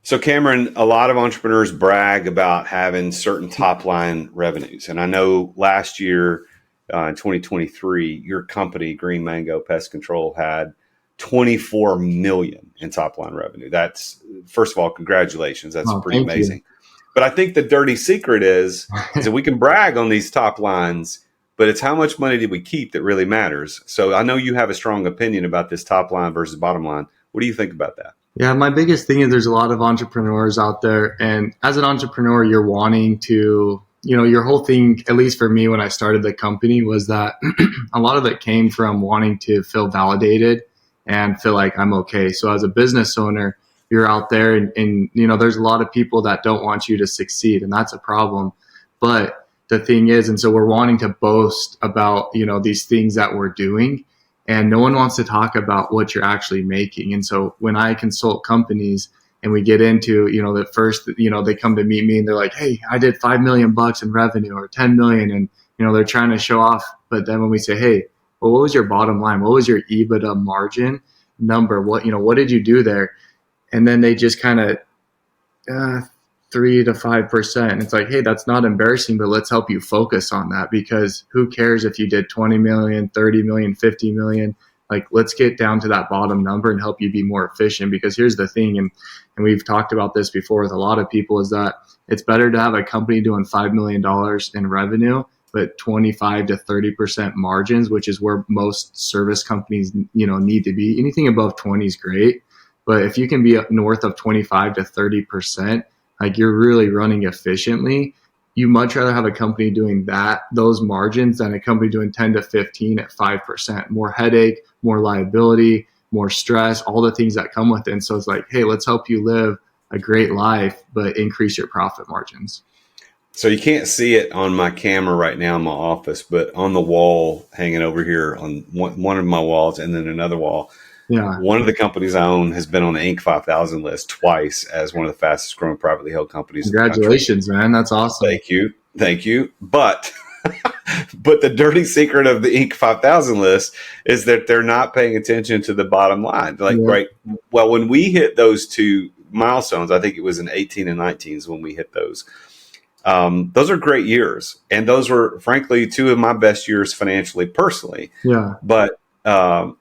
So Cameron, a lot of entrepreneurs brag about having certain top line revenues. And I know last year in 2023, your company, Green Mango Pest Control, had 24 million in top line revenue. That's, first of all, congratulations. That's pretty amazing. You. But I think the dirty secret is that we can brag on these top lines, but it's how much money did we keep that really matters. So I know you have a strong opinion about this top line versus bottom line. What do you think about that? Yeah, my biggest thing is there's a lot of entrepreneurs out there. And as an entrepreneur, you're wanting to, your whole thing, at least for me when I started the company, was that a lot of it came from wanting to feel validated and feel like I'm okay. So as a business owner, you're out there and there's a lot of people that don't want you to succeed, and that's a problem. But the thing is, and so we're wanting to boast about, these things that we're doing, and no one wants to talk about what you're actually making. And so when I consult companies and we get into, the first, they come to meet me and they're like, hey, I did $5 million in revenue or 10 million. And, they're trying to show off. But then when we say, hey, well, what was your bottom line? What was your EBITDA margin number? What did you do there? And then they just kind of 3 to 5%. It's like, hey, that's not embarrassing, but let's help you focus on that, because who cares if you did 20 million, 30 million, 50 million? Like, let's get down to that bottom number and help you be more efficient. Because here's the thing, and we've talked about this before with a lot of people, is that it's better to have a company doing $5 million in revenue, but 25 to 30% margins, which is where most service companies, need to be. Anything above 20 is great. But if you can be up north of 25 to 30%, like you're really running efficiently, you much rather have a company doing those margins than a company doing 10 to 15 at 5%. More headache, more liability, more stress, all the things that come with it. And so it's like, hey, let's help you live a great life, but increase your profit margins. So you can't see it on my camera right now in my office, but on the wall hanging over here on one of my walls and then another wall, one of the companies I own has been on the Inc. 5000 list twice as one of the fastest growing privately held companies. Congratulations, man. That's awesome. Thank you. But the dirty secret of the Inc. 5000 list is that they're not paying attention to the bottom line. Right. Well, when we hit those two milestones, I think it was in 18 and 19s when we hit those. Those are great years. And those were, frankly, two of my best years financially, personally. Yeah. But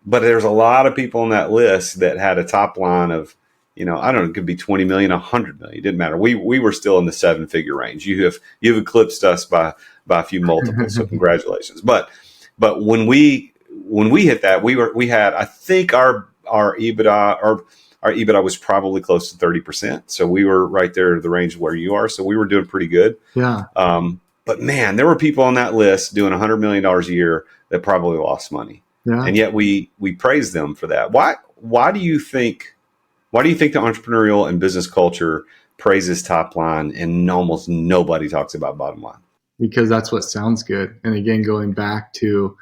there's a lot of people on that list that had a top line of, I don't know, it could be 20 million, 100 million. It didn't matter. We were still in the 7-figure range. You've eclipsed us by a few multiples. So congratulations. But when we hit that, we had, I think our EBITDA was probably close to 30%. So we were right there in the range where you are. So we were doing pretty good. Yeah. But man, there were people on that list doing $100 million a year that probably lost money. Yeah. And yet we praise them for that. Why do you think the entrepreneurial and business culture praises top line and almost nobody talks about bottom line? Because that's what sounds good. And again, going back to,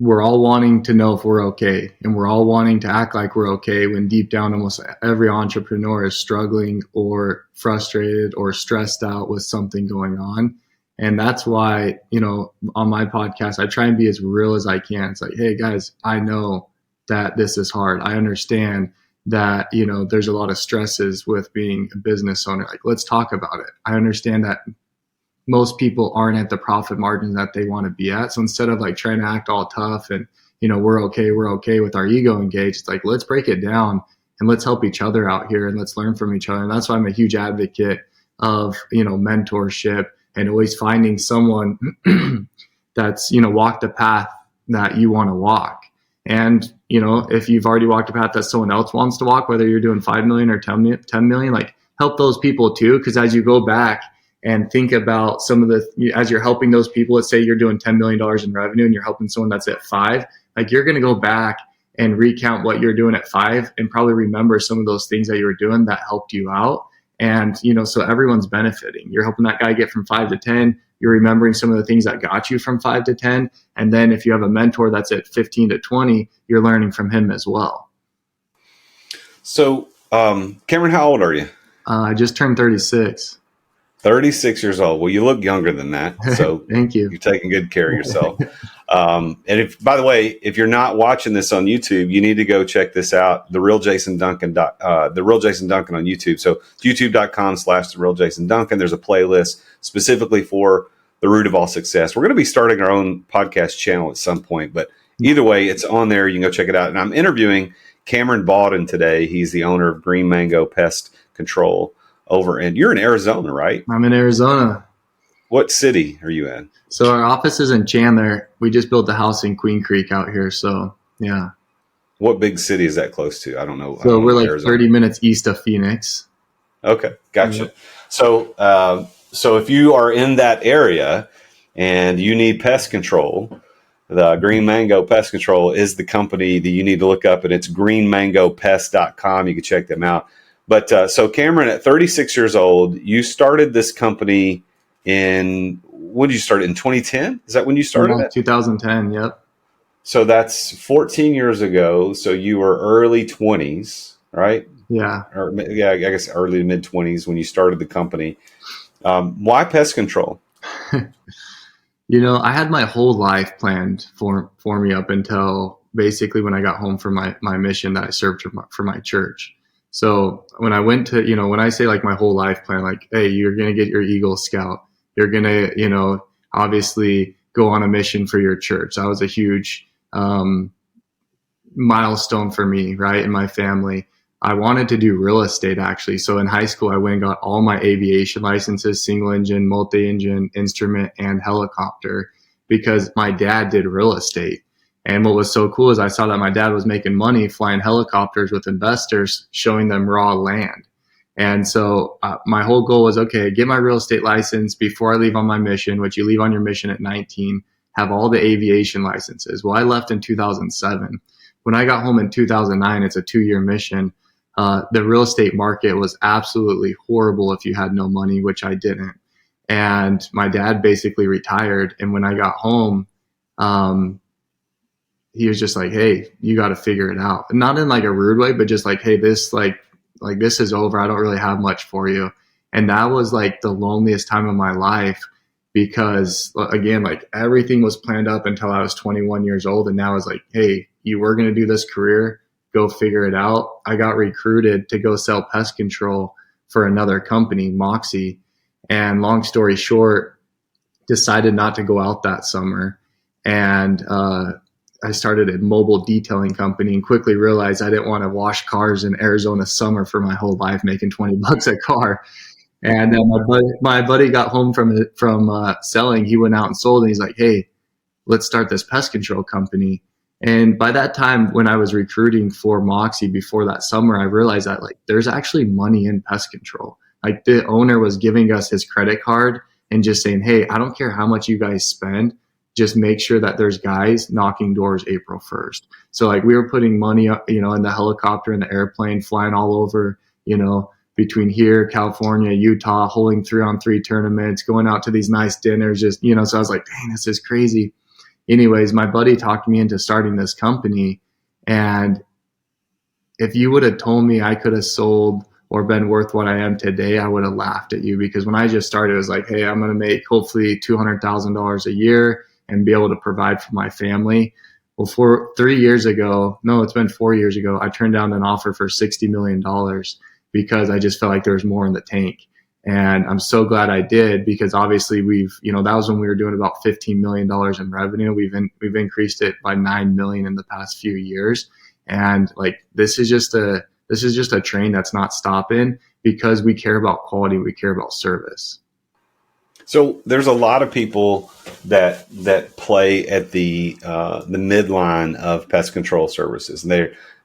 we're all wanting to know if we're okay, and we're all wanting to act like we're okay, when deep down almost every entrepreneur is struggling or frustrated or stressed out with something going on. And that's why, on my podcast, I try and be as real as I can. It's like, hey guys, I know that this is hard. I understand that, there's a lot of stresses with being a business owner. Like, let's talk about it. I understand that most people aren't at the profit margins that they want to be at. So instead of like trying to act all tough and, we're okay with our ego engaged, it's like, let's break it down and let's help each other out here and let's learn from each other. And that's why I'm a huge advocate of, mentorship, and always finding someone that's, walked the path that you want to walk. And, if you've already walked a path that someone else wants to walk, whether you're doing 5 million or 10 million, like, help those people too. Because as you go back and think about as you're helping those people, let's say you're doing $10 million in revenue and you're helping someone that's at 5, like, you're going to go back and recount what you're doing at 5 and probably remember some of those things that you were doing that helped you out. And, so everyone's benefiting. You're helping that guy get from 5 to 10. You're remembering some of the things that got you from 5 to 10. And then if you have a mentor that's at 15 to 20, you're learning from him as well. So, Cameron, how old are you? I just turned 36. 36 years old. Well, you look younger than that. So thank you. You're taking good care of yourself. And if, by the way, if you're not watching this on YouTube, you need to go check this out. The Real Jason Duncan on YouTube. So youtube.com/the Real Jason Duncan. There's a playlist specifically for the root of all success. We're going to be starting our own podcast channel at some point, but either way, it's on there. You can go check it out. And I'm interviewing Cameron Bawden today. He's the owner of Green Mango Pest Control you're in Arizona, right? I'm in Arizona. What city are you in? So our office is in Chandler. We just built a house in Queen Creek out here. So yeah. What big city is that close to? I don't know. So we're like Arizona. 30 minutes east of Phoenix. Okay. Gotcha. So if you are in that area and you need pest control, the Green Mango Pest Control is the company that you need to look up, and it's greenmangopest.com. You can check them out. But so Cameron, at 36 years old, you started this company when did you start? In 2010? Is that when you started it? 2010, yep. So that's 14 years ago. So you were early 20s, right? Yeah. I guess early to mid 20s when you started the company. Why pest control? I had my whole life planned for me up until basically when I got home from my mission that I served for my church. So when I went to, when I say like my whole life plan, like, hey, you're going to get your Eagle Scout. You're going to, obviously go on a mission for your church. That was a huge milestone for me, right? And my family. I wanted to do real estate actually. So in high school, I went and got all my aviation licenses, single engine, multi-engine, instrument, and helicopter, because my dad did real estate. And what was so cool is I saw that my dad was making money flying helicopters with investors, showing them raw land. And so my whole goal was, okay, get my real estate license before I leave on my mission, which you leave on your mission at 19, have all the aviation licenses. Well, I left in 2007. When I got home in 2009, it's a 2-year mission. The real estate market was absolutely horrible if you had no money, which I didn't. And my dad basically retired. And when I got home, he was just like, hey, you got to figure it out. And not in like a rude way, but just like, hey, this this is over. I don't really have much for you. And that was like the loneliest time of my life, because again, like everything was planned up until I was 21 years old. And now it's like, hey, you were going to do this career, go figure it out. I got recruited to go sell pest control for another company, Moxie. And long story short, decided not to go out that summer. And, I started a mobile detailing company and quickly realized I didn't want to wash cars in Arizona summer for my whole life, making $20 a car. And my buddy got home from selling. He went out and sold, and he's like, hey, let's start this pest control company. And by that time, when I was recruiting for Moxie before that summer, I realized that like there's actually money in pest control. Like the owner was giving us his credit card and just saying, hey, I don't care how much you guys spend, just make sure that there's guys knocking doors April 1st. So like we were putting money up, in the helicopter and the airplane, flying all over, between here, California, Utah, holding 3-on-3 tournaments, going out to these nice dinners, just, so I was like, dang, this is crazy. Anyways, my buddy talked me into starting this company. And if you would have told me I could have sold or been worth what I am today, I would have laughed at you, because when I just started, it was like, hey, I'm going to make hopefully $200,000 a year and be able to provide for my family. Well, it's been 4 years ago, I turned down an offer for $60 million because I just felt like there was more in the tank. And I'm so glad I did, because obviously that was when we were doing about $15 million in revenue. We've increased it by 9 million in the past few years. And like, this is just a train that's not stopping, because we care about quality. We care about service. So there's a lot of people that play at the midline of pest control services, and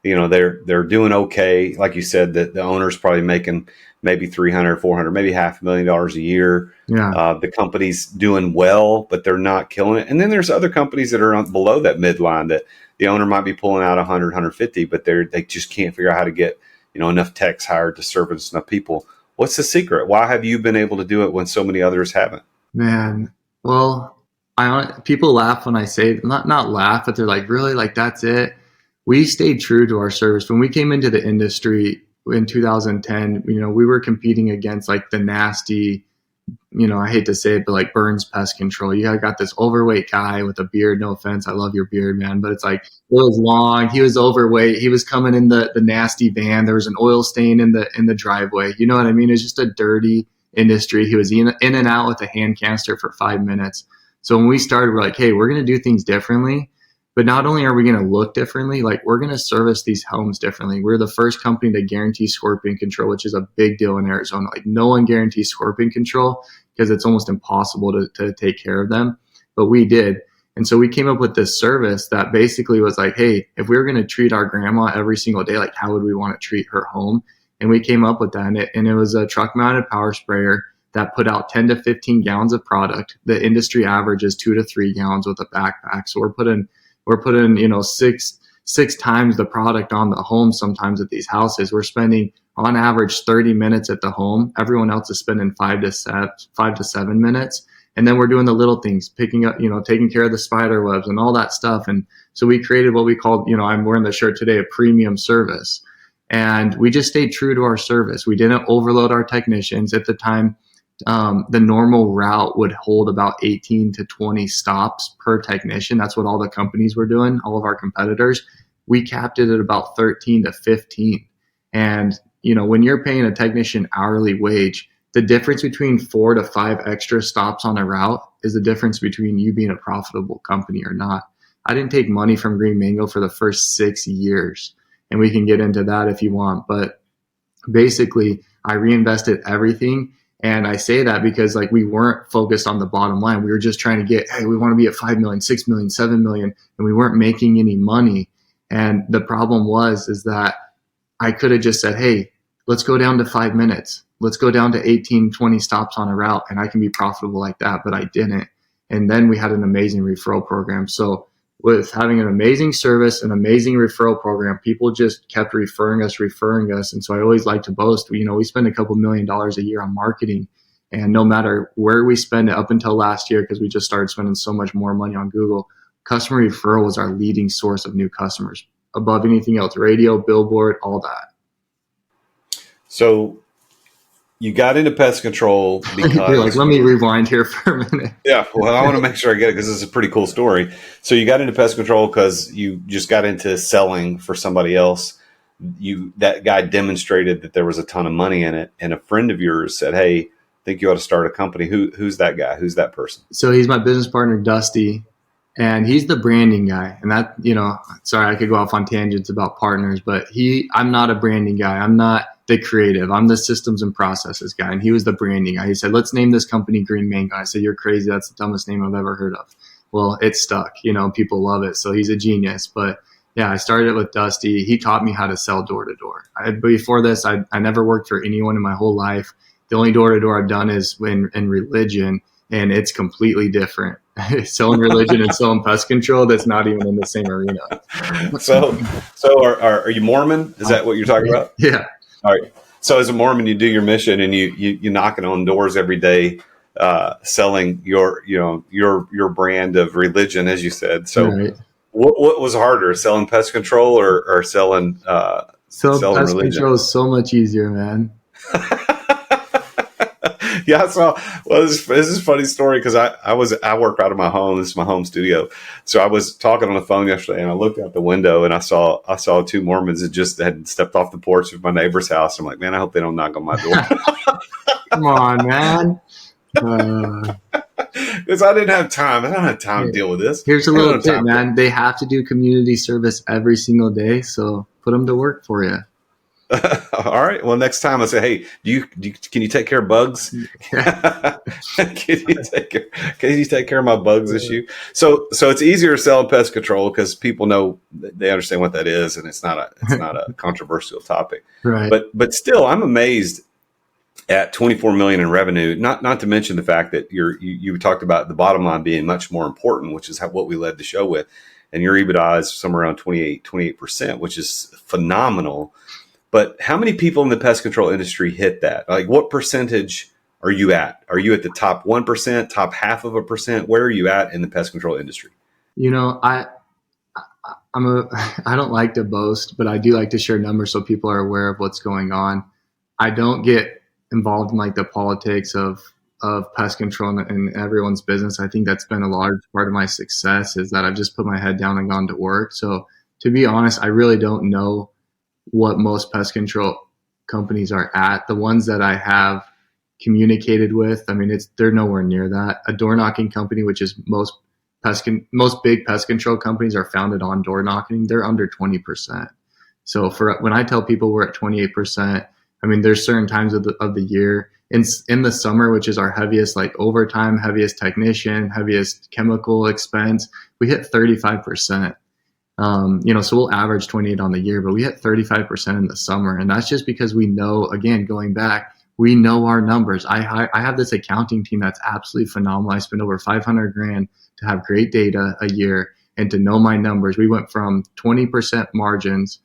they're doing okay. Like you said, that the owner's probably making maybe 300, 400, maybe $500,000 a year. Yeah. The company's doing well, but they're not killing it. And then there's other companies that are below that midline that the owner might be pulling out 100, 150, but they just can't figure out how to get enough techs hired to service enough people. What's the secret? Why have you been able to do it when so many others haven't? Man, well, people laugh when I say, not laugh, but they're like, really? Like, that's it? We stayed true to our service. When we came into the industry in 2010, we were competing against like the nasty I hate to say it, but like Burns Pest Control. You got this overweight guy with a beard. No offense, I love your beard, man, but it's like it was long. He was overweight. He was coming in the nasty van. There was an oil stain in the driveway. You know what I mean? It's just a dirty industry. He was in and out with a hand canister for 5 minutes. So when we started, we're like, hey, we're going to do things differently. But not only are we going to look differently, like we're going to service these homes differently. We're the first company to guarantee scorpion control, which is a big deal in Arizona. Like no one guarantees scorpion control because it's almost impossible to take care of them. But we did. And so we came up with this service that basically was like, hey, if we were going to treat our grandma every single day, like how would we want to treat her home? And we came up with that. And it was a truck mounted power sprayer that put out 10 to 15 gallons of product. The industry average is 2 to 3 gallons with a backpack. So we're putting, six times the product on the home sometimes at these houses. We're spending on average 30 minutes at the home. Everyone else is spending 5 to 7 minutes. And then we're doing the little things, picking up, taking care of the spider webs and all that stuff. And so we created what we called, I'm wearing the shirt today, a premium service. And we just stayed true to our service. We didn't overload our technicians. At the time, the normal route would hold about 18 to 20 stops per technician. That's what all the companies were doing, all of our competitors. We capped it at about 13 to 15. And, when you're paying a technician hourly wage, the difference between 4 to 5 extra stops on a route is the difference between you being a profitable company or not. I didn't take money from Green Mango for the first 6 years, and we can get into that if you want. But basically, I reinvested everything. And I say that because like we weren't focused on the bottom line. We were just trying to get, hey, we want to be at 5 million, 6 million, 7 million, and we weren't making any money. And the problem is that I could have just said, hey, let's go down to 5 minutes. Let's go down to 18, 20 stops on a route, and I can be profitable like that. But I didn't. And then we had an amazing referral program. So with having an amazing service, an amazing referral program, people just kept referring us. And so I always like to boast, we spend a couple $1 million a year on marketing. And no matter where we spend it up until last year, because we just started spending so much more money on Google, customer referral was our leading source of new customers above anything else, radio, billboard, all that. So you got into pest control because you're like, let me rewind here for a minute. Yeah, well, I want to make sure I get it because it's a pretty cool story. So you got into pest control because you just got into selling for somebody else. That guy demonstrated that there was a ton of money in it, and a friend of yours said, "Hey, I think you ought to start a company." Who's that guy? Who's that person? So he's my business partner, Dusty, and he's the branding guy. And that, sorry, I could go off on tangents about partners, but I'm not a branding guy. I'm not the creative. I'm the systems and processes guy. And he was the branding guy. He said, let's name this company Green Mango. I said, you're crazy. That's the dumbest name I've ever heard of. Well, it stuck. People love it. So he's a genius. But yeah, I started it with Dusty. He taught me how to sell door to door. Before this, I never worked for anyone in my whole life. The only door to door I've done is in religion, and it's completely different. Selling religion and selling pest control, that's not even in the same arena. So are you Mormon? Is that what you're talking about? Yeah. All right. So as a Mormon, you do your mission and you knocking on doors every day, selling your brand of religion, as you said. So right. What was harder, selling pest control or selling pest religion? Control is so much easier, man. Yeah, I saw. Well, this is a funny story because I work out of my home. This is my home studio. So I was talking on the phone yesterday, and I looked out the window, and I saw 2 Mormons that just had stepped off the porch of my neighbor's house. I'm like, man, I hope they don't knock on my door. Come on, man. Because I didn't have time. I don't have time to deal with this. Here's a little tip, man. They have to do community service every single day, so put them to work for you. All right. Well, next time I say, hey, can you take care of bugs? Can you take care of my bugs issue? So it's easier to sell pest control because people know, they understand what that is, and it's not a controversial topic. Right. But still, I'm amazed at 24 million in revenue. Not to mention the fact that you talked about the bottom line being much more important, which is what we led the show with, and your EBITDA is somewhere around 28%, which is phenomenal. But how many people in the pest control industry hit that? Like, what percentage are you at? Are you at the top 1%, top 0.5%? Where are you at in the pest control industry? I don't like to boast, but I do like to share numbers so people are aware of what's going on. I don't get involved in like the politics of of pest control in everyone's business. I think that's been a large part of my success, is that I've just put my head down and gone to work. So to be honest, I really don't know what most pest control companies are at. The ones that I have communicated with, I mean, they're nowhere near that. A door knocking company, which is most big pest control companies are founded on door knocking, they're under 20%. So when I tell people we're at 28%, I mean, there's certain times of the year in the summer, which is our heaviest, like overtime, heaviest technician, heaviest chemical expense, we hit 35%. So we'll average 28 on the year, but we hit 35% in the summer. And that's just because we know, again, going back, we know our numbers. I have this accounting team that's absolutely phenomenal. I spend over $500,000 to have great data a year and to know my numbers. We went from 20% margins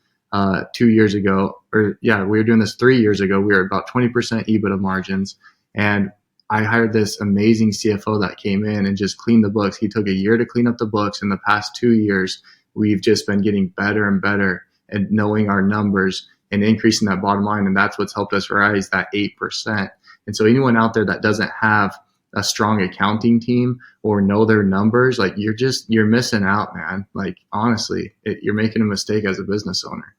2 years ago, we were doing this 3 years ago. We were about 20% EBITDA margins. And I hired this amazing CFO that came in and just cleaned the books. He took a year to clean up the books. In the past 2 years, we've just been getting better and better at knowing our numbers and increasing that bottom line. And that's what's helped us rise that 8%. And so anyone out there that doesn't have a strong accounting team or know their numbers, like you're missing out, man. Like, honestly, you're making a mistake as a business owner.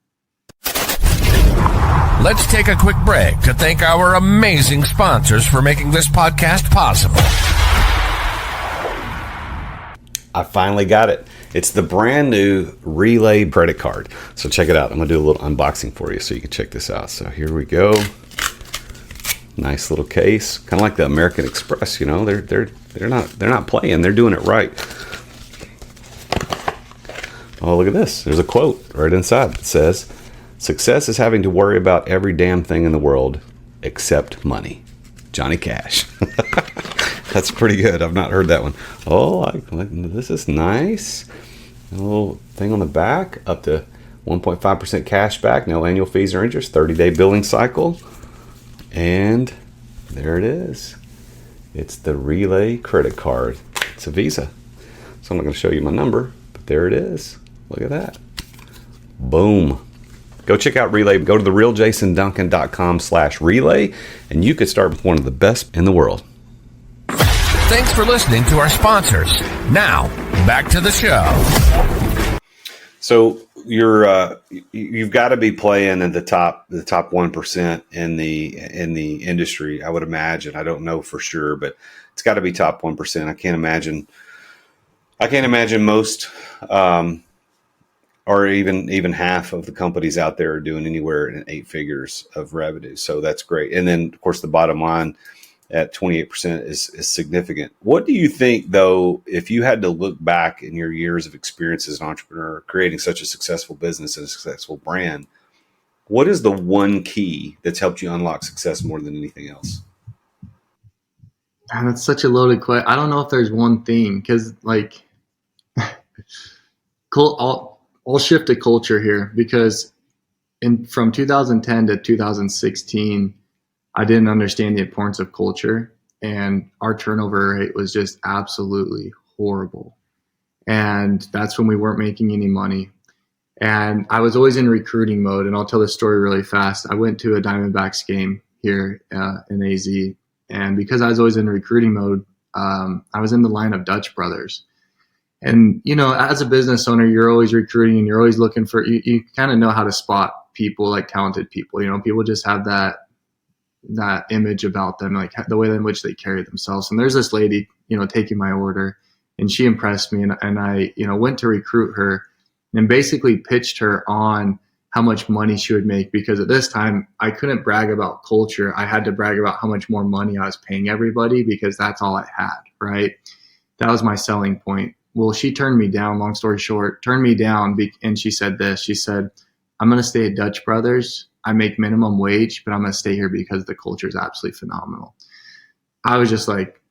Let's take a quick break to thank our amazing sponsors for making this podcast possible. I finally got it. It's the brand new Relay credit card. So check it out. I'm going to do a little unboxing for you so you can check this out. So here we go. Nice little case, kind of like the American Express. You know, they're not playing. They're doing it right. Oh, look at this. There's a quote right inside that says, "Success is having to worry about every damn thing in the world except money." Johnny Cash. That's pretty good. I've not heard that one. Oh, this is nice. A little thing on the back, up to 1.5% cash back, no annual fees or interest, 30-day billing cycle. And there it is. It's the Relay credit card. It's a Visa. So I'm not going to show you my number, but there it is. Look at that. Boom. Go check out Relay. Go to therealjasonduncan.com/relay, and you could start with one of the best in the world. Thanks for listening to our sponsors. Now, back to the show. So you've got to be playing in the top 1% in the industry, I would imagine. I don't know for sure, but it's got to be top 1%. I can't imagine most or even half of the companies out there are doing anywhere in 8 figures of revenue. So that's great. And then of course the bottom line at 28% is significant. What do you think, though, if you had to look back in your years of experience as an entrepreneur, creating such a successful business and a successful brand, what is the one key that's helped you unlock success more than anything else? And that's such a loaded question. I don't know if there's one thing, because like, I'll shift to culture here, because from 2010 to 2016, I didn't understand the importance of culture, and our turnover rate was just absolutely horrible. And that's when we weren't making any money. And I was always in recruiting mode, and I'll tell this story really fast. I went to a Diamondbacks game here in AZ, and because I was always in recruiting mode, I was in the line of Dutch Brothers. And, you know, as a business owner, you're always recruiting and you're always looking for, you kind of know how to spot people, like talented people. You know, people just have that image about them, like the way in which they carry themselves. And there's this lady, you know, taking my order, and she impressed me. And I, you know, went to recruit her and basically pitched her on how much money she would make, because at this time I couldn't brag about culture. I had to brag about how much more money I was paying everybody, because that's all I had, right? That was my selling point. Well, she turned me down, long story short, and she said this. She said, "I'm going to stay at Dutch Brothers. I make minimum wage, but I'm going to stay here because the culture is absolutely phenomenal." I was just like,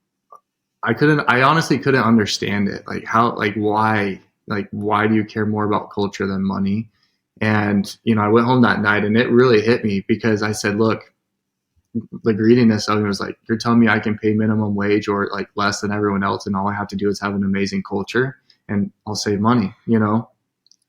I honestly couldn't understand it. Like why do you care more about culture than money? And, you know, I went home that night and it really hit me, because I said, look, the greediness of it was like, you're telling me I can pay minimum wage or like less than everyone else, and all I have to do is have an amazing culture and I'll save money, you know?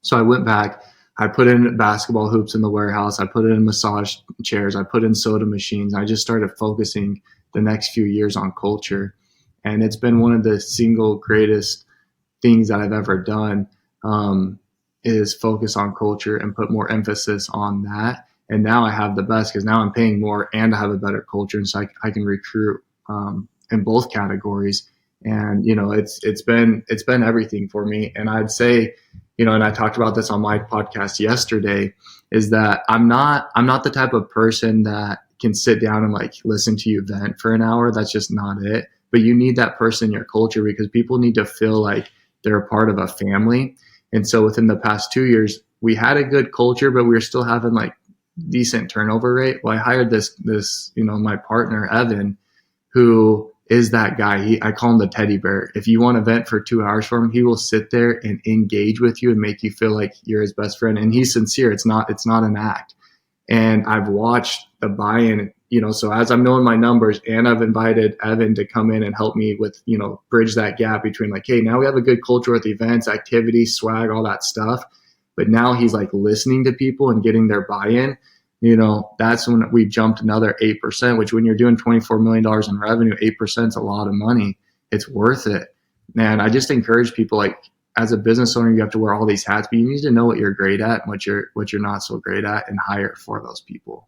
So I went back, I put in basketball hoops in the warehouse, I put in massage chairs, I put in soda machines. I just started focusing the next few years on culture. And it's been one of the single greatest things that I've ever done, is focus on culture and put more emphasis on that. And now I have the best, because now I'm paying more and I have a better culture. And so I can recruit in both categories. And, it's been everything for me. And I'd say, and I talked about this on my podcast yesterday, is that I'm not the type of person that can sit down and like listen to you vent for an hour. That's just not it. But you need that person in your culture, because people need to feel like they're a part of a family. And so within the past 2 years, we had a good culture, but we were still having like decent turnover rate. Well, I hired this, my partner, Evan, who is that guy. I call him the teddy bear. If you want to vent for 2 hours for him, he will sit there and engage with you and make you feel like you're his best friend. And he's sincere. It's not an act. And I've watched the buy-in, so as I'm knowing my numbers, and I've invited Evan to come in and help me with, bridge that gap between like, hey, now we have a good culture with events, activities, swag, all that stuff. But now he's like listening to people and getting their buy-in. That's when we jumped another 8%, which when you're doing $24 million in revenue, 8% is a lot of money. It's worth it. And I just encourage people, like, as a business owner, you have to wear all these hats, but you need to know what you're great at and what you're not so great at, and hire for those people.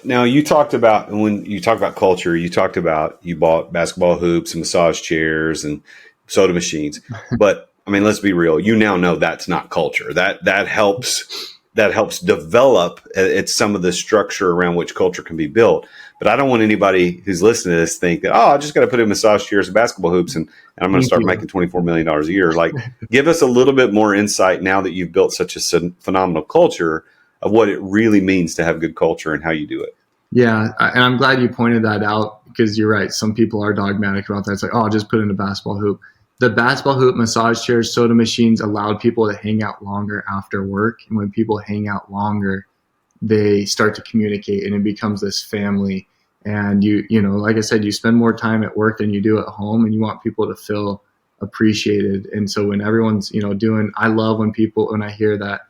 Now you talked about, when you talk about culture, you talked about you bought basketball hoops and massage chairs and soda machines. But I mean, let's be real. You now know that's not culture. That helps develop it's some of the structure around which culture can be built. But I don't want anybody who's listening to this think that, I just got to put in massage chairs and basketball hoops and I'm going to start making $24 million a year. Like, give us a little bit more insight now that you've built such a phenomenal culture of what it really means to have good culture and how you do it. Yeah. And I'm glad you pointed that out, because you're right. Some people are dogmatic about that. It's like, I'll just put in a basketball hoop. The basketball hoop, massage chairs, soda machines allowed people to hang out longer after work. And when people hang out longer, they start to communicate and it becomes this family. And like I said, you spend more time at work than you do at home, and you want people to feel appreciated. And so when everyone's, I love when I hear that,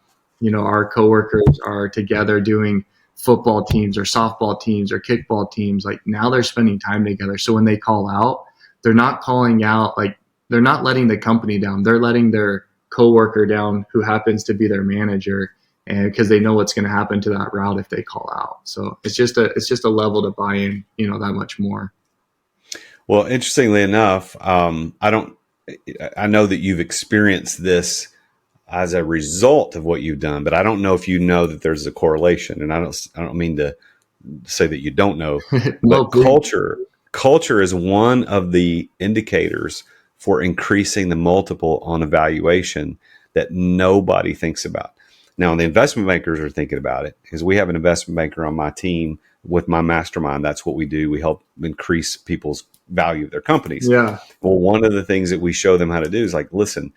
our coworkers are together doing football teams or softball teams or kickball teams. Like, now they're spending time together. So when they call out, they're not calling out, like, they're not letting the company down. They're letting their coworker down, who happens to be their manager, and because they know what's going to happen to that route if they call out. So it's just a level to buy in, that much more. Well, interestingly enough, I know that you've experienced this as a result of what you've done, but I don't know if you know that there's a correlation. And I don't mean to say that you don't know, but culture is one of the indicators for increasing the multiple on evaluation that nobody thinks about. Now, the investment bankers are thinking about it, because we have an investment banker on my team with my mastermind. That's what we do. We help increase people's value of their companies. Yeah. Well, one of the things that we show them how to do is like, listen,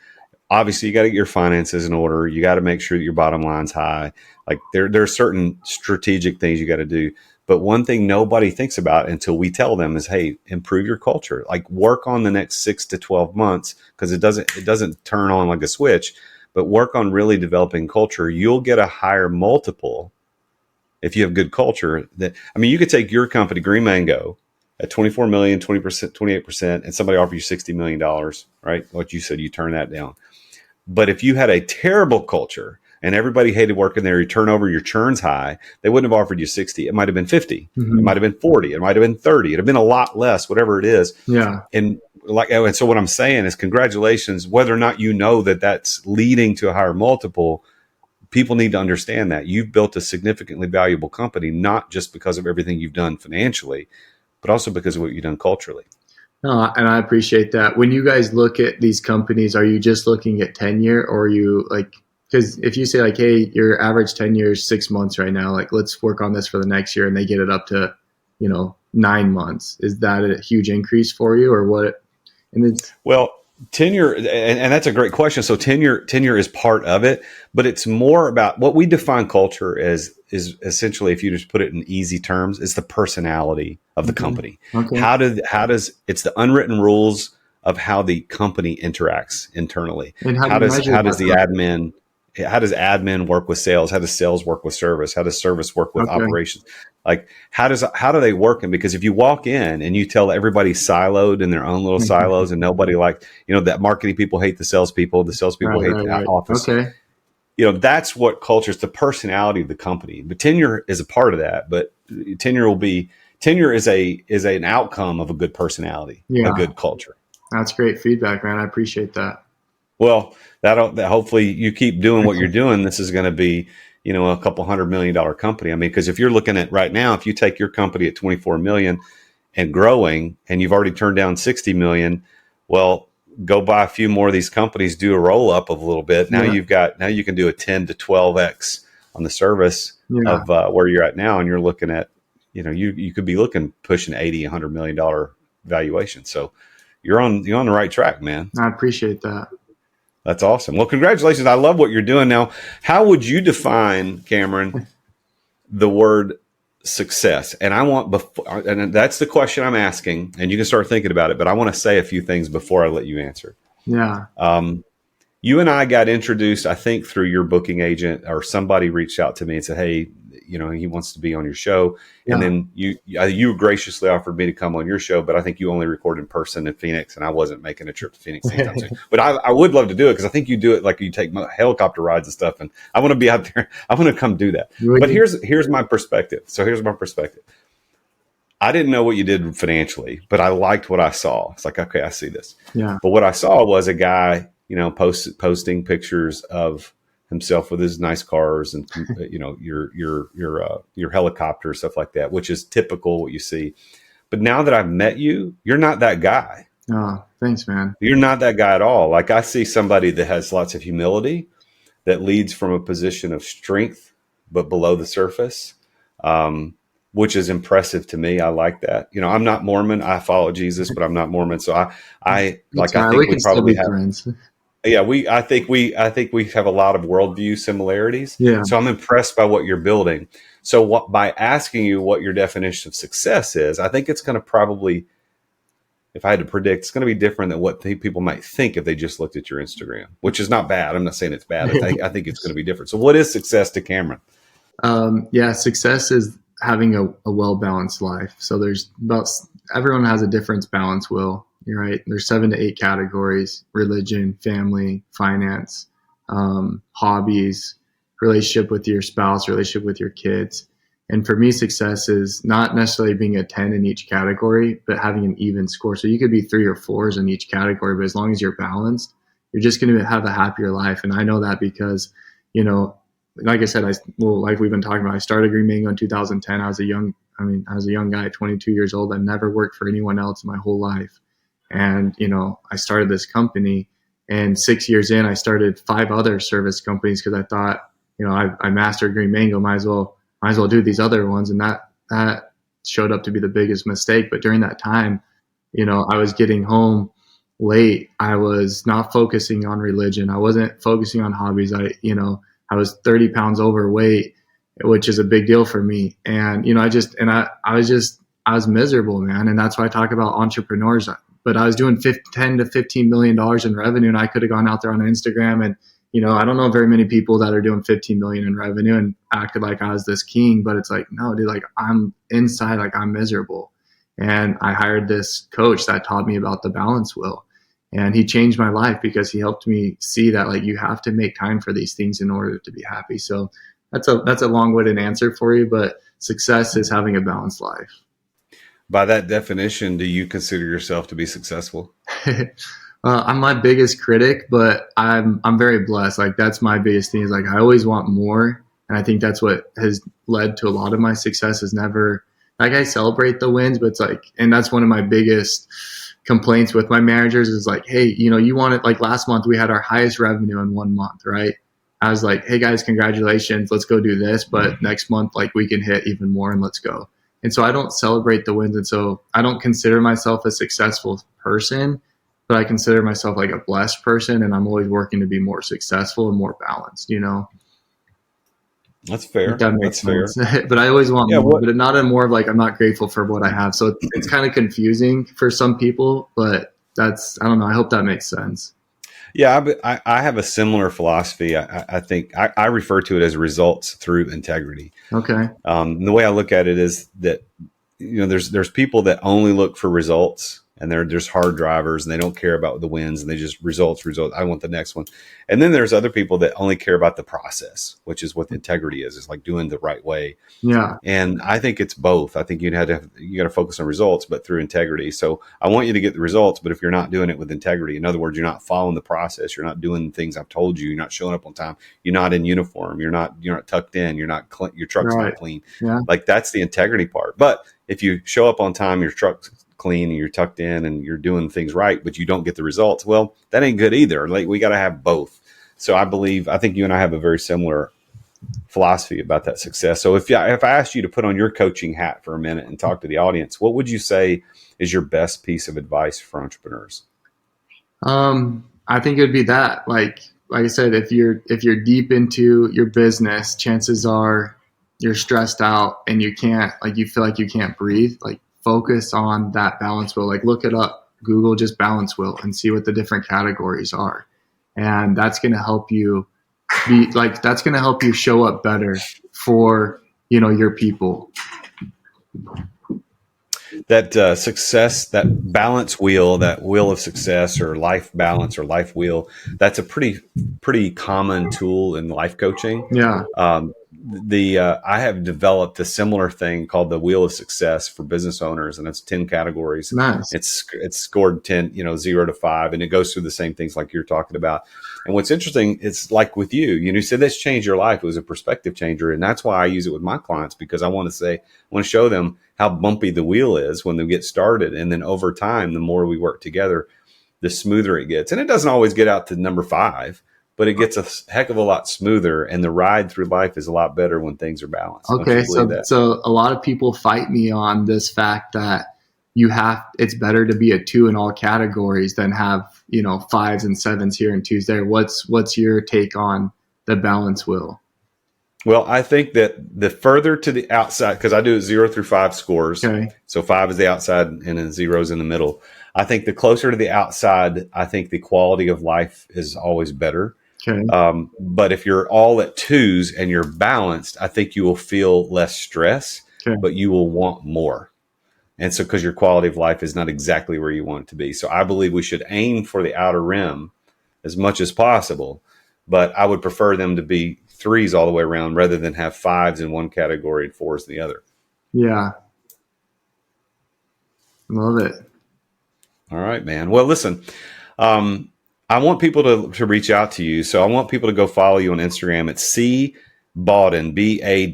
obviously you got to get your finances in order. You got to make sure that your bottom line's high. Like, there are certain strategic things you got to do. But one thing nobody thinks about until we tell them is, hey, improve your culture. Like, work on the next 6 to 12 months, because it doesn't turn on like a switch, but work on really developing culture. You'll get a higher multiple if you have good culture. You could take your company, Green Mango, at 24 million, 20%, 28%, and somebody offer you $60 million, right? What you said, you turn that down. But if you had a terrible culture and everybody hated working there, your turnover, your churn's high, they wouldn't have offered you 60. It might have been 50. Mm-hmm. It might have been 40. It might have been 30. It'd have been a lot less, whatever it is. Yeah. And so what I'm saying is, congratulations, whether or not you know that that's leading to a higher multiple, people need to understand that you've built a significantly valuable company, not just because of everything you've done financially, but also because of what you've done culturally. No, and I appreciate that. When you guys look at these companies, are you just looking at tenure, or are you like, because if you say like, hey, your average tenure is 6 months right now, like, let's work on this for the next year, and they get it up to, 9 months, is that a huge increase for you, or what? Well, tenure, and that's a great question. So tenure is part of it, but it's more about what we define culture as is essentially, if you just put it in easy terms, it's the personality of the company. Okay. How does it's the unwritten rules of how the company interacts internally. And how does the admin how does admin work with sales? How does sales work with service? How does service work with operations? Like how do they work? And because if you walk in and you tell everybody siloed in their own little silos and nobody that marketing people hate the salespeople hate the office. Okay. That's what culture is, the personality of the company. But tenure is a part of that. But tenure is an outcome of a good personality, a good culture. That's great feedback, man. I appreciate that. Well, that hopefully you keep doing what you're doing. This is going to be, a couple $100 million company. I mean, because if you're looking at right now, if you take your company at 24 million and growing, and you've already turned down 60 million, well, go buy a few more of these companies, do a roll up of a little bit. Now you can do a 10 to 12x on the service of where you're at now, and you're looking at, you could be pushing 80, $100 million valuation. So you're on the right track, man. I appreciate that. That's awesome. Well, congratulations. I love what you're doing. Now, how would you define, Cameron, the word success? And and that's the question I'm asking, and you can start thinking about it, but I want to say a few things before I let you answer. Yeah. You and I got introduced, I think, through your booking agent, or somebody reached out to me and said, hey, he wants to be on your show. Yeah. And then you graciously offered me to come on your show, but I think you only record in person in Phoenix, and I wasn't making a trip to Phoenix anytime soon. But I would love to do it, because I think you do it like you take helicopter rides and stuff, and I want to be out there. I want to come do that. But here's my perspective. So here's my perspective. I didn't know what you did financially, but I liked what I saw. It's like, okay, I see this. Yeah. But what I saw was a guy, posting pictures of himself with his nice cars and your helicopter, stuff like that, which is typical what you see. But now that I've met you, you're not that guy. Oh, thanks, man. You're not that guy at all. Like, I see somebody that has lots of humility, that leads from a position of strength, but below the surface, which is impressive to me. I like that. I'm not Mormon. I follow Jesus, but I'm not Mormon. So I think we probably have friends. Yeah, I think we have a lot of worldview similarities. Yeah. So I'm impressed by what you're building. So by asking you what your definition of success is, I think it's going to probably, if I had to predict, it's going to be different than what people might think if they just looked at your Instagram, which is not bad. I'm not saying it's bad. I think it's going to be different. So what is success to Cameron? Success is having a well-balanced life. So everyone has a different balance wheel. You're right. There's 7 to 8 categories: religion, family, finance, hobbies, relationship with your spouse, relationship with your kids. And for me, success is not necessarily being a 10 in each category, but having an even score. So you could be 3 or 4s in each category, but as long as you're balanced, you're just going to have a happier life. And I know that because, like I said, like we've been talking about, I started Green Mango in 2010. I was a young guy, 22 years old. I never worked for anyone else in my whole life. And, I started this company, and 6 years in, I started 5 other service companies, because I thought, I mastered Green Mango, might as well do these other ones. And that showed up to be the biggest mistake. But during that time, I was getting home late. I was not focusing on religion. I wasn't focusing on hobbies. I was 30 pounds overweight, which is a big deal for me. And, I was miserable, man. And that's why I talk about entrepreneurs. But I was doing $10 to $15 million in revenue, and I could have gone out there on Instagram and, I don't know very many people that are doing 15 million in revenue and acted like I was this king, but it's like, no, dude, like I'm inside, like I'm miserable. And I hired this coach that taught me about the balance wheel, and he changed my life because he helped me see that, like, you have to make time for these things in order to be happy. So that's a long-winded answer for you, but success is having a balanced life. By that definition, do you consider yourself to be successful? I'm my biggest critic, but I'm very blessed. Like, that's my biggest thing, is like, I always want more. And I think that's what has led to a lot of my success, is never, like, I celebrate the wins, but it's like, and that's one of my biggest complaints with my managers is like, hey, you want it, like last month we had our highest revenue in 1 month, right? I was like, hey guys, congratulations, let's go do this. But next month, like, we can hit even more and let's go. And so I don't celebrate the wins. And so I don't consider myself a successful person, but I consider myself like a blessed person. And I'm always working to be more successful and more balanced, That's fair. That makes sense. Fair. But I always want more, but not in more of like, I'm not grateful for what I have. So it's kind of confusing for some people, but I don't know. I hope that makes sense. Yeah, I have a similar philosophy. I think I refer to it as results through integrity. Okay. The way I look at it is that, there's people that only look for results, and they're just hard drivers, and they don't care about the wins, and they just results. I want the next one. And then there's other people that only care about the process, which is what integrity is. It's like doing the right way. Yeah. And I think it's both. I think you got to focus on results, but through integrity. So I want you to get the results, but if you're not doing it with integrity, in other words, you're not following the process, you're not doing the things I've told you, you're not showing up on time, you're not in uniform, you're not tucked in, your truck's not clean. Yeah. Like, that's the integrity part. But if you show up on time, your truck's clean and you're tucked in and you're doing things right, but you don't get the results, well, that ain't good either. Like, we got to have both. So I think you and I have a very similar philosophy about that success. So if I asked you to put on your coaching hat for a minute and talk to the audience, what would you say is your best piece of advice for entrepreneurs? I think it would be that, like I said, if you're deep into your business, chances are you're stressed out and you feel like you can't breathe. Like, focus on that balance wheel. Like, look it up, Google just balance wheel, and see what the different categories are. And that's going to help you show up better for, your people. That success, that balance wheel, that wheel of success, or life balance, or life wheel, that's a pretty common tool in life coaching. Yeah. I have developed a similar thing called the Wheel of Success for business owners, and it's 10 categories. Nice. It's scored 10, 0 to 5, and it goes through the same things like you're talking about. And what's interesting, it's like with you said this changed your life. It was a perspective changer, and that's why I use it with my clients, because I want to show them how bumpy the wheel is when they get started, and then over time, the more we work together, the smoother it gets. And it doesn't always get out to number 5. But it gets a heck of a lot smoother, and the ride through life is a lot better when things are balanced. Okay, so a lot of people fight me on this fact that it's better to be a 2 in all categories than have 5s and 7s here and 2s there. What's your take on the balance wheel? Well, I think that the further to the outside, because I do 0 through 5 scores. Okay. So 5 is the outside and then 0 is in the middle. I think the closer to the outside, I think the quality of life is always better. Okay. But if you're all at 2s and you're balanced, I think you will feel less stress, but you will want more. And so, because your quality of life is not exactly where you want it to be. So I believe we should aim for the outer rim as much as possible, but I would prefer them to be 3s all the way around rather than have 5s in one category and 4s in the other. Yeah. Love it. All right, man. Well, listen, I want people to reach out to you. So I want people to go follow you on Instagram. It's C Bawden, Bawden,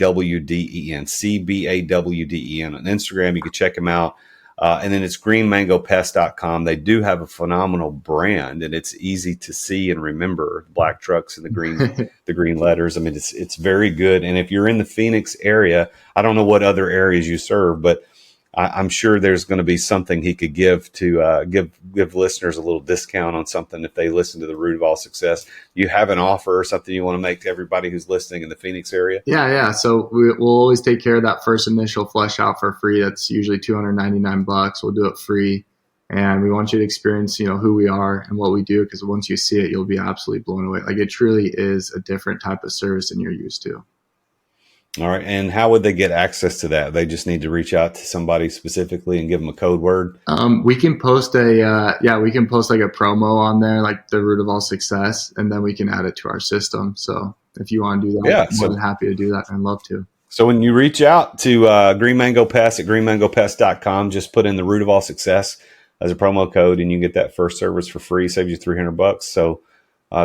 CBAWDEN. On Instagram, you can check them out. And then it's greenmangopest.com. They do have a phenomenal brand, and it's easy to see and remember. Black trucks and the green letters. I mean, it's very good. And if you're in the Phoenix area, I don't know what other areas you serve, but I'm sure there's going to be something he could give to give listeners a little discount on something if they listen to the Root of All Success. You have an offer or something you want to make to everybody who's listening in the Phoenix area? Yeah. So we'll always take care of that first initial flesh out for free. That's usually $299. We'll do it free. And we want you to experience, who we are and what we do, because once you see it, you'll be absolutely blown away. Like, it truly is a different type of service than you're used to. All right. And how would they get access to that? They just need to reach out to somebody specifically and give them a code word. We can post like a promo on there, like the Root of All Success, and then we can add it to our system. So if you want to do that, I'm more than happy to do that. I'd love to. So when you reach out to Green Mango Pest at greenmangopest.com, just put in the Root of All Success as a promo code, and you get that first service for free. Saves you $300. So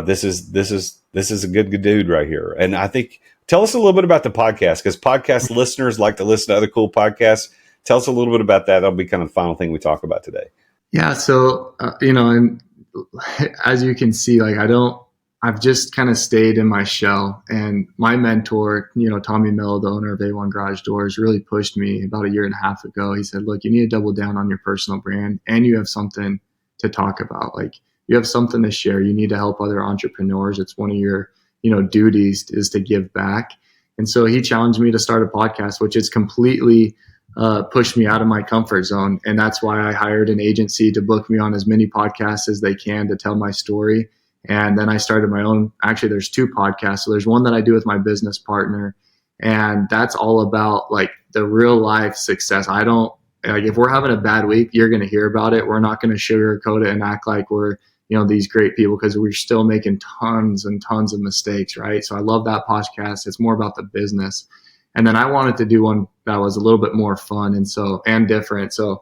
this is a good dude right here. And I think, tell us a little bit about the podcast, because podcast listeners like to listen to other cool podcasts. Tell us a little bit about that. That'll be kind of the final thing we talk about today. Yeah. So, and as you can see, like, I've just kind of stayed in my shell, and my mentor, Tommy Mello, the owner of A1 Garage Doors, really pushed me about 1.5 years ago. He said, look, you need to double down on your personal brand, and you have something to talk about. Like, you have something to share. You need to help other entrepreneurs. It's one of your duties is to give back. And so he challenged me to start a podcast, which has completely pushed me out of my comfort zone. And that's why I hired an agency to book me on as many podcasts as they can to tell my story And then I started my own, actually there's 2 podcasts. So there's one that I do with my business partner, and that's all about like the real life success. I don't, like, if we're having a bad week, you're going to hear about it. We're not going to sugarcoat it and act like we're, these great people, because we're still making tons and tons of mistakes, right? So I love that podcast. It's more about the business. And then I wanted to do one that was a little bit more fun and different. So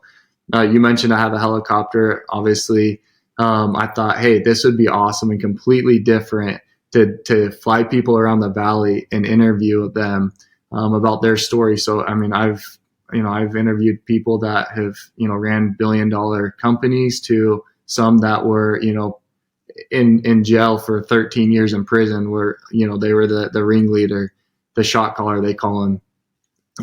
you mentioned I have a helicopter. Obviously, I thought, hey, this would be awesome and completely different to fly people around the valley and interview them about their story. So, I mean, I've interviewed people that have, ran $1 billion companies, to some that were, in jail for 13 years in prison, where, they were the ringleader, the shot caller, they call them.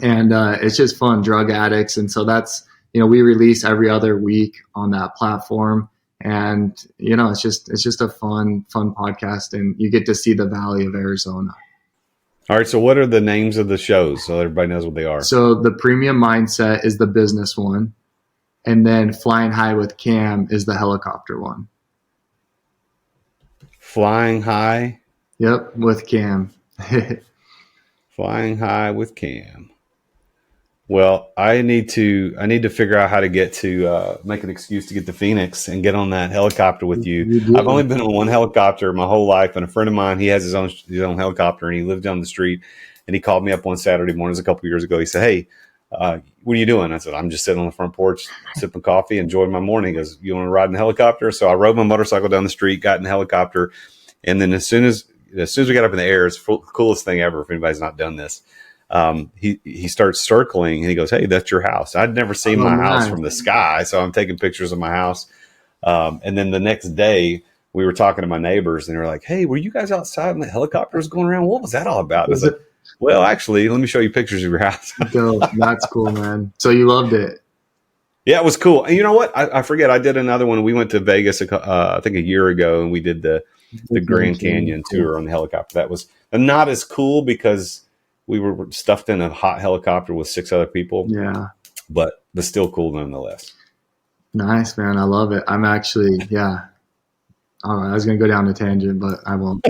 And it's just fun, drug addicts. And so that's, we release every other week on that platform. And, it's just a fun podcast, and you get to see the Valley of Arizona. All right. So what are the names of the shows so everybody knows what they are? So the Premium Mindset is the business one. And then Flying High with Cam is the helicopter one. Flying High? Yep, with Cam. Flying High with Cam. Well, I need to figure out how to get to make an excuse to get to Phoenix and get on that helicopter with you. I've only been on one helicopter my whole life, and a friend of mine, he has his own helicopter, and he lived down the street. And he called me up one Saturday morning, a couple of years ago. He said, "Hey, what are you doing?" I said, "I'm just sitting on the front porch, sipping coffee, enjoying my morning." He goes, "You want to ride in the helicopter?" So I rode my motorcycle down the street, got in the helicopter, and then as soon as we got up in the air, it's the coolest thing ever. If anybody's not done this. He starts circling, and he goes, "Hey, that's your house." I'd never seen my house from the sky, so I'm taking pictures of my house. And then the next day, we were talking to my neighbors, and they were like, "Hey, were you guys outside and the helicopters going around? What was that all about?" And I was like, "Well, actually, let me show you pictures of your house." That's cool, man. So you loved it? Yeah, it was cool. And you know what? I forget. I did another one. We went to Vegas, I think a year ago, and we did the Grand Canyon tour on the helicopter. That was not as cool because we were stuffed in a hot helicopter with 6 other people. Yeah. But still cool nonetheless. Nice, man. I love it. I'm actually, yeah. All right, I was going to go down a tangent, but I won't.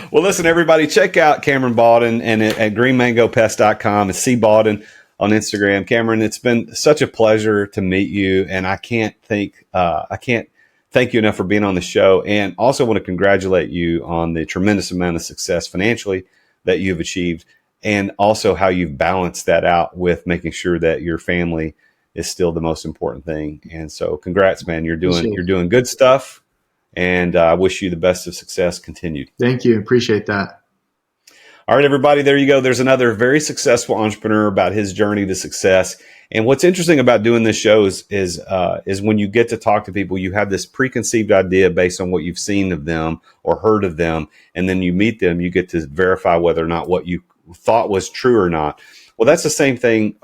Well, listen, everybody, check out Cameron Bawden and at greenmangopest.com. It's C Bawden on Instagram. Cameron, it's been such a pleasure to meet you, and I can't thank you enough for being on the show, and also want to congratulate you on the tremendous amount of success financially that you've achieved, and also how you've balanced that out with making sure that your family is still the most important thing. And so congrats, man. You're doing good stuff, and I wish you the best of success continued. Thank you. Appreciate that. All right, everybody, there you go. There's another very successful entrepreneur about his journey to success. And what's interesting about doing this show is when you get to talk to people, you have this preconceived idea based on what you've seen of them or heard of them. And then you meet them, you get to verify whether or not what you thought was true or not. Well, that's the same thing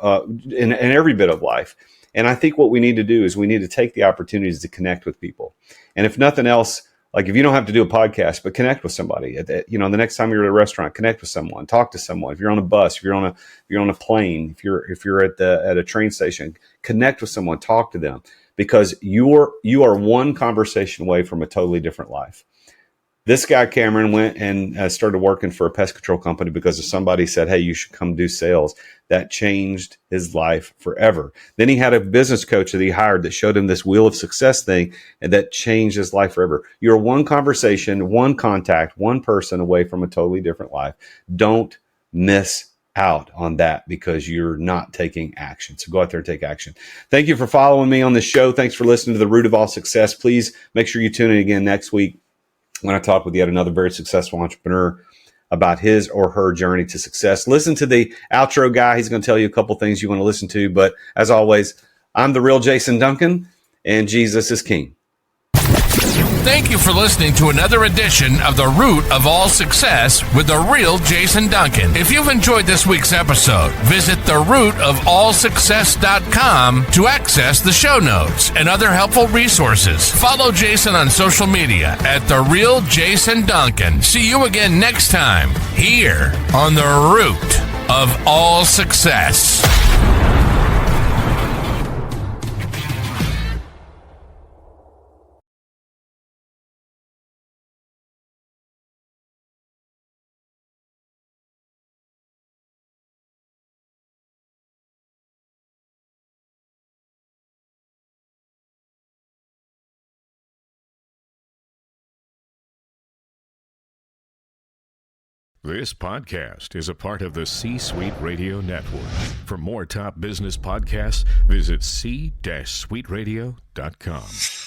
in every bit of life. And I think what we need to do is we need to take the opportunities to connect with people. And if nothing else, like if you don't have to do a podcast, but connect with somebody. The next time you're at a restaurant, connect with someone, talk to someone. If you're on a bus, if you're on a plane, if you're at a train station, connect with someone, talk to them, because you are one conversation away from a totally different life. This guy, Cameron, went and started working for a pest control company because of somebody said, "Hey, you should come do sales." That changed his life forever. Then he had a business coach that he hired that showed him this wheel of success thing, and that changed his life forever. You're one conversation, one contact, one person away from a totally different life. Don't miss out on that because you're not taking action. So go out there and take action. Thank you for following me on this show. Thanks for listening to The Root of All Success. Please make sure you tune in again next week when I talk with yet another very successful entrepreneur about his or her journey to success. Listen to the outro guy. He's going to tell you a couple things you want to listen to. But as always, I'm the real Jason Duncan, and Jesus is King. Thank you for listening to another edition of The Root of All Success with the real Jason Duncan. If you've enjoyed this week's episode, visit therootofallsuccess.com to access the show notes and other helpful resources. Follow Jason on social media at The Real Jason Duncan. See you again next time here on The Root of All Success. This podcast is a part of the C-Suite Radio Network. For more top business podcasts, visit c-suiteradio.com.